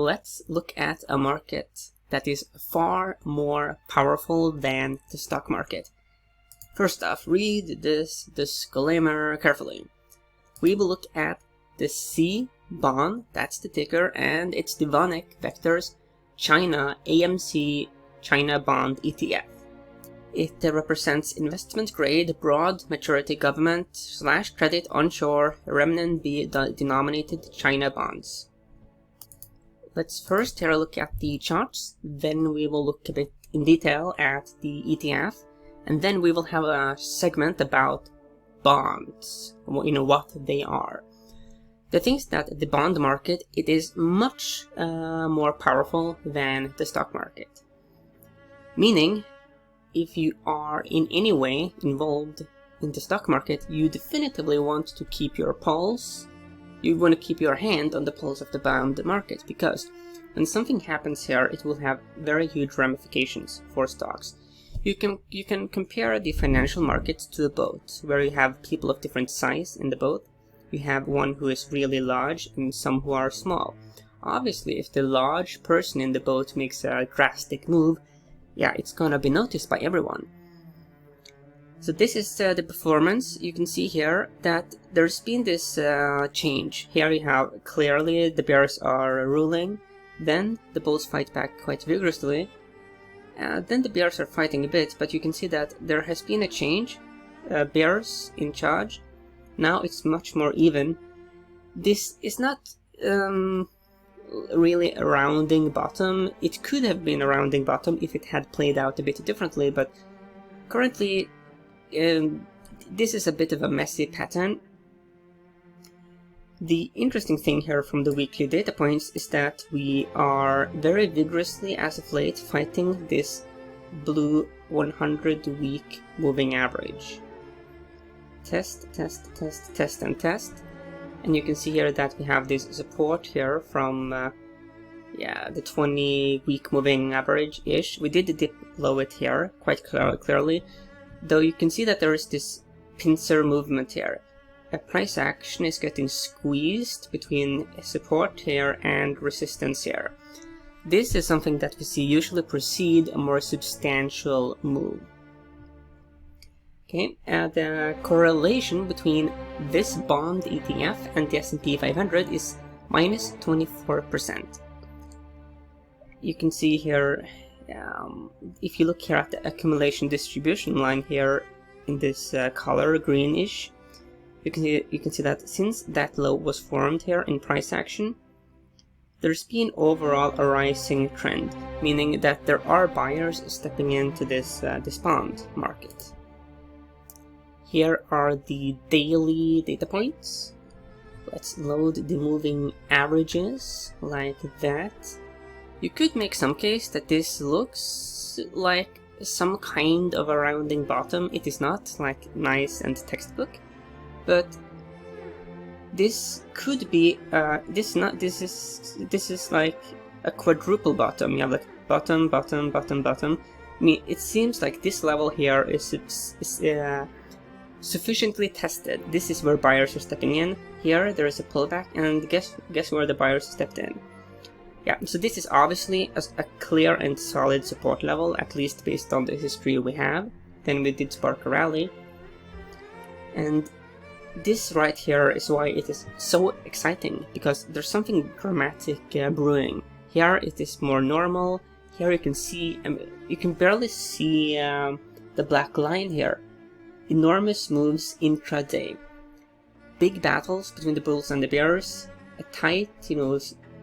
let's look at a market that is far more powerful than the stock market. First off, read this disclaimer carefully. We will look at the CBON, that's the ticker, and its demonic vectors, China AMC China Bond ETF. It represents investment-grade, broad maturity government/credit onshore renminbi denominated China bonds. Let's first take a look at the charts, then we will look a bit in detail at the ETF, and then we will have a segment about bonds, what they are. The thing is that the bond market, it is much more powerful than the stock market. Meaning, if you are in any way involved in the stock market, you definitively want to keep your pulse. You want to keep your hand on the pulse of the bond market, because when something happens here, it will have very huge ramifications for stocks. You can compare the financial markets to a boat, where you have people of different size in the boat. You have one who is really large and some who are small. Obviously, if the large person in the boat makes a drastic move, yeah, it's gonna be noticed by everyone. So this is the performance. You can see here that there's been this change. Here you have clearly the bears are ruling, then the bulls fight back quite vigorously, then the bears are fighting a bit, but you can see that there has been a change. Bears in charge. Now it's much more even. This is not really a rounding bottom. It could have been a rounding bottom if it had played out a bit differently, but currently this is a bit of a messy pattern. The interesting thing here from the weekly data points is that we are very vigorously as of late fighting this blue 100-week moving average. Test, test, test, test, and test. And you can see here that we have this support here from the 20-week moving average-ish. We did dip below it here quite clearly, though you can see that there is this pincer movement here. A price action is getting squeezed between support here and resistance here. This is something that we see usually precede a more substantial move. Okay, the correlation between this bond ETF and the S&P 500 is minus 24%. You can see here, if you look here at the accumulation distribution line here in this color, greenish, you can see that since that low was formed here in price action, there's been overall a rising trend, meaning that there are buyers stepping into this bond market. Here are the daily data points. Let's load the moving averages like that. You could make some case that this looks like some kind of a rounding bottom. It is not like nice and textbook, but this could be this is like a quadruple bottom. You have like bottom, bottom, bottom, bottom. I mean, it seems like this level here is sufficiently tested. This is where buyers are stepping in. Here there is a pullback, and guess where the buyers stepped in. Yeah, so this is obviously a clear and solid support level, at least based on the history we have. Then we did spark a rally, and this right here is why it is so exciting, because there's something dramatic brewing. Here it is more normal. Here you can see, you can barely see the black line here. Enormous moves intraday. Big battles between the bulls and the bears. A tight,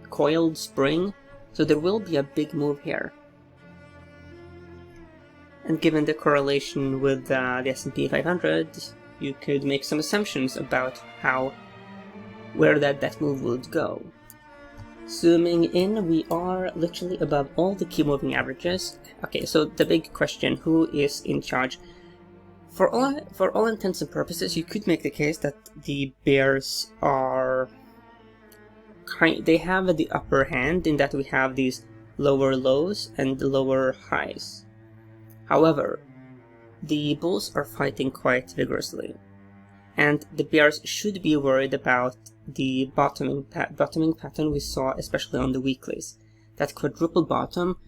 coiled spring. So there will be a big move here. And given the correlation with the S&P 500, you could make some assumptions about where that move would go. Zooming in, we are literally above all the key moving averages. Okay, so the big question, who is in charge? For all intents and purposes, you could make the case that the bears are they have the upper hand in that we have these lower lows and lower highs. However, the bulls are fighting quite vigorously. And the bears should be worried about the bottoming pattern we saw, especially on the weeklies. That quadruple bottom,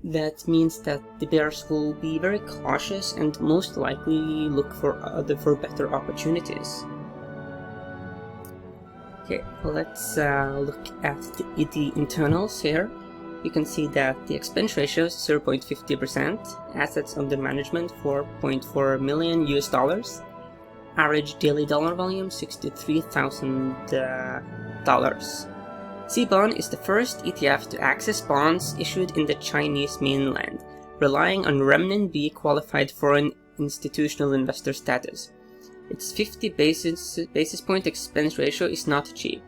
that means that the bears will be very cautious and most likely look for better opportunities. Okay, let's look at the internals here. You can see that the expense ratio is 0.50%, assets under management $4.4 million US dollars, average daily dollar volume $63,000. CBON is the first ETF to access bonds issued in the Chinese mainland, relying on renminbi qualified foreign institutional investor status. Its 50 basis point expense ratio is not cheap.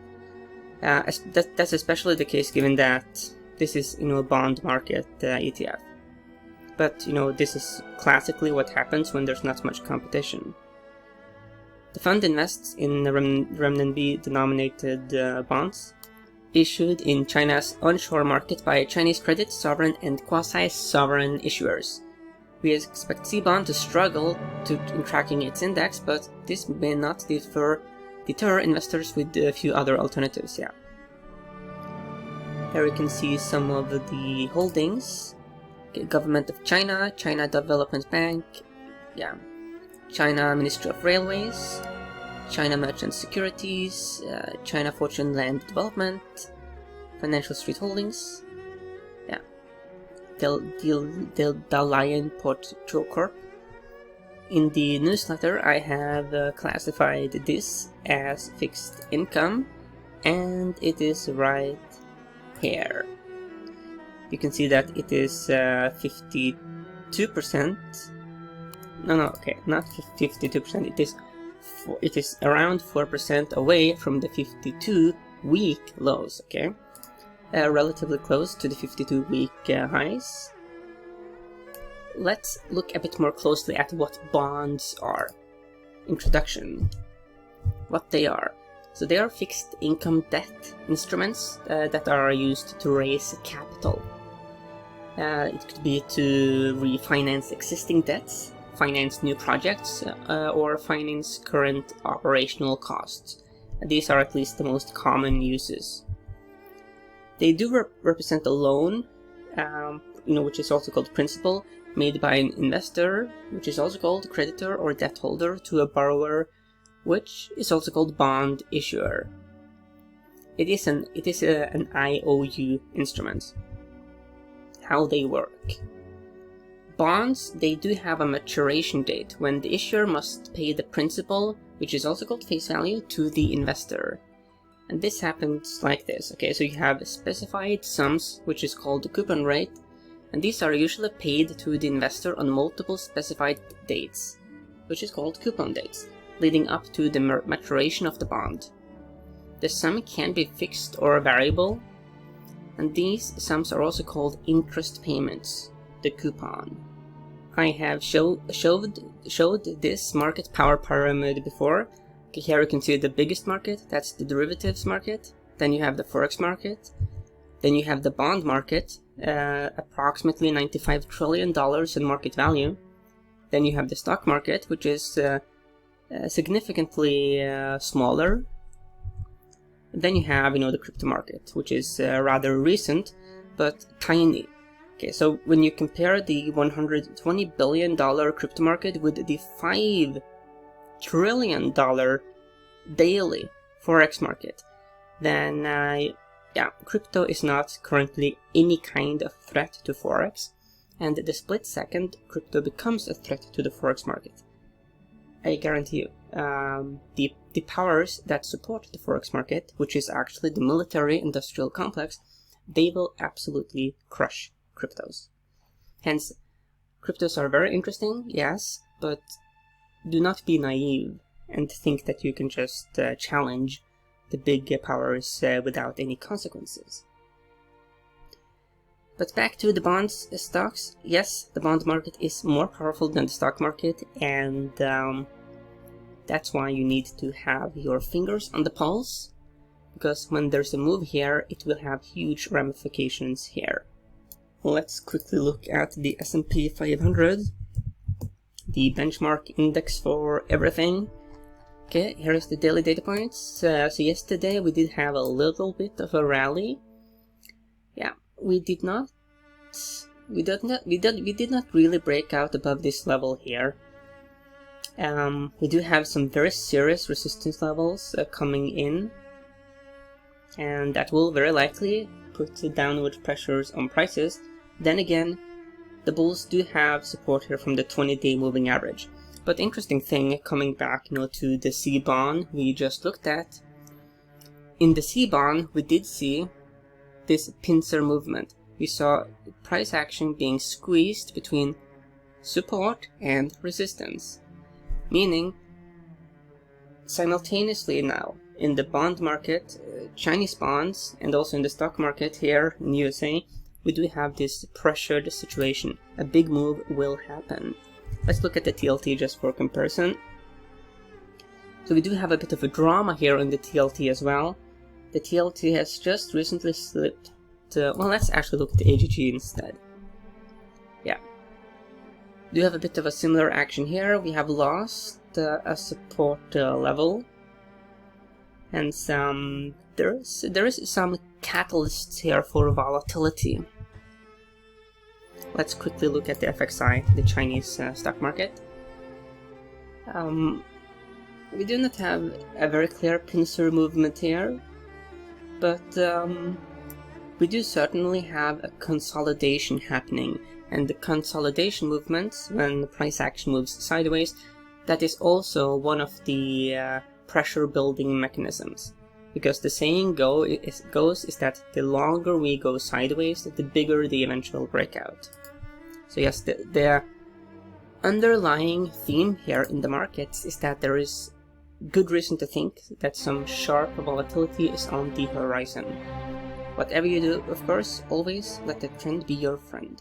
That's especially the case given that this is, a bond market ETF. But, this is classically what happens when there's not much competition. The fund invests in the renminbi-denominated bonds issued in China's onshore market by Chinese credit, sovereign, and quasi-sovereign issuers. We expect CBON to struggle in tracking its index, but this may not deter investors with a few other alternatives. Yeah. Here you can see some of the holdings. Okay, Government of China, China Development Bank, China Ministry of Railways, China Merchant Securities, China Fortune Land Development, Financial Street Holdings, Dalian Portugal Corp. In the newsletter, I have classified this as fixed income, and it is right here. You can see that it is 52%. Okay, not 52%. It is around 4% away from the 52-week lows. Okay, relatively close to the 52-week highs. Let's look a bit more closely at what bonds are. Introduction. What they are. So they are fixed income debt instruments that are used to raise capital. It could be to refinance existing debts, finance new projects, or finance current operational costs. These are at least the most common uses. They do represent a loan, which is also called principal, made by an investor, which is also called creditor or debt holder, to a borrower, which is also called bond issuer. It is an IOU instrument. How they work. Bonds, they do have a maturation date when the issuer must pay the principal, which is also called face value, to the investor. And this happens like this. Okay, so you have specified sums, which is called the coupon rate, and these are usually paid to the investor on multiple specified dates, which is called coupon dates, leading up to the maturation of the bond. The sum can be fixed or variable, and these sums are also called interest payments, the coupon. I have showed this market power pyramid before. Okay, here you can see the biggest market, that's the derivatives market. Then you have the forex market. Then you have the bond market, approximately $95 trillion in market value. Then you have the stock market, which is significantly smaller. Then you have, the crypto market, which is rather recent, but tiny. Okay, so when you compare the $120 billion crypto market with the $5 trillion daily forex market, then crypto is not currently any kind of threat to forex, and the split second crypto becomes a threat to the forex market, I guarantee you, the powers that support the forex market, which is actually the military-industrial complex, they will absolutely crush cryptos. Hence, cryptos are very interesting, yes, but do not be naive and think that you can just challenge the big powers without any consequences. But back to the bonds stocks. Yes, the bond market is more powerful than the stock market, and that's why you need to have your fingers on the pulse, because when there's a move here, it will have huge ramifications here. Let's quickly look at the S&P 500, the benchmark index for everything. Okay, here is the daily data points. So yesterday we did have a little bit of a rally. Yeah, we did not really break out above this level here. We do have some very serious resistance levels coming in, and that will very likely put downward pressures on prices. Then again, the bulls do have support here from the 20-day moving average. But interesting thing, coming back to the CBON we just looked at, in the CBON we did see this pincer movement. We saw price action being squeezed between support and resistance, meaning simultaneously now in the bond market, Chinese bonds, and also in the stock market here in USA, we do have this pressured situation. A big move will happen. Let's look at the TLT just for comparison. So we do have a bit of a drama here on the TLT as well. The TLT has just recently slipped to, well, let's actually look at the AGG instead. Yeah. We do have a bit of a similar action here. We have lost a support level, and there is some catalysts here for volatility. Let's quickly look at the FXI, the Chinese stock market. We do not have a very clear pincer movement here, but we do certainly have a consolidation happening. And the consolidation movements, when the price action moves sideways, that is also one of the pressure building mechanisms. Because the saying goes is that the longer we go sideways, the bigger the eventual breakout. So yes, the underlying theme here in the markets is that there is good reason to think that some sharp volatility is on the horizon. Whatever you do, of course, always let the trend be your friend.